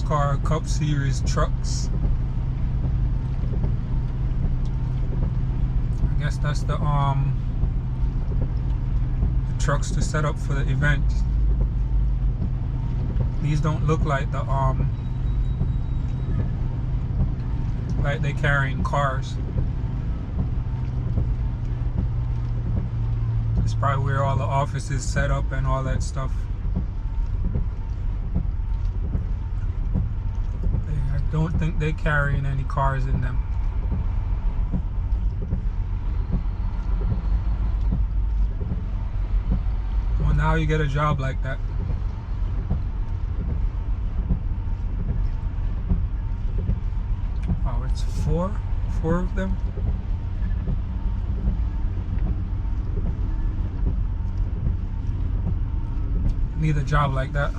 Nascar Cup Series trucks. I guess that's the trucks to set up for the event. These don't look like the like they carrying cars. It's probably where all the offices set up and all that stuff. I don't think they're carrying any cars in them. Well, now you get a job like that. Oh, it's four of them. Need a job like that.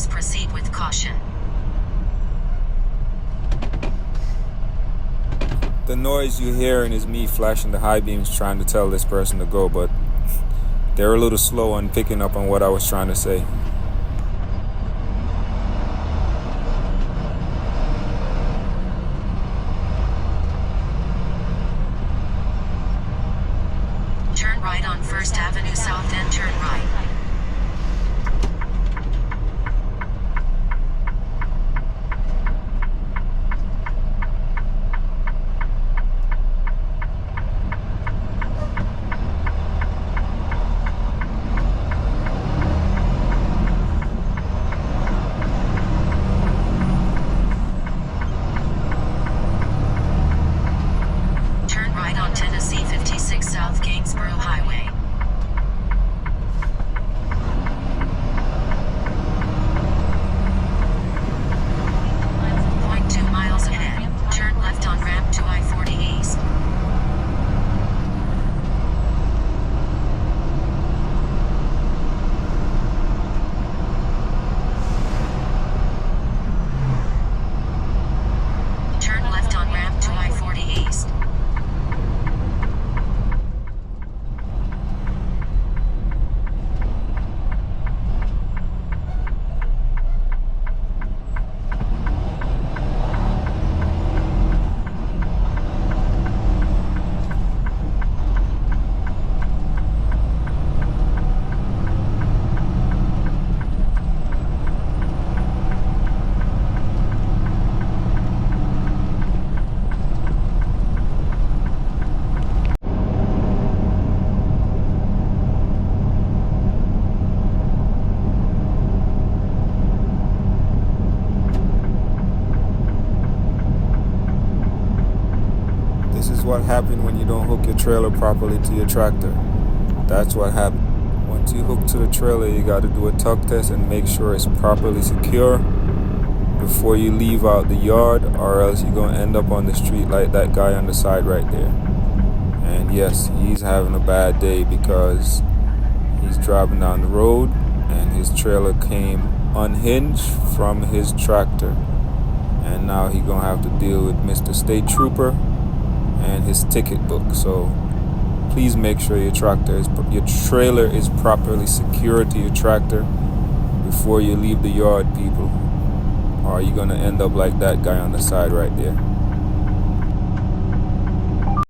Proceed with caution. The noise you're hearing is me flashing the high beams trying to tell this person to go, but they're a little slow on picking up on what I was trying to say. Turn right on First Avenue South, then turn right. What happened when you don't hook your trailer properly to your tractor. That's what happened. Once you hook to the trailer, you got to do a tuck test and make sure it's properly secure before you leave out the yard, or else you're going to end up on the street like that guy on the side right there. And yes, he's having a bad day because he's driving down the road and his trailer came unhinged from his tractor. And now he's gonna have to deal with Mr. State Trooper and his ticket book. So please make sure your trailer is properly secured to your tractor before you leave the yard, people, or you're gonna end up like that guy on the side right there.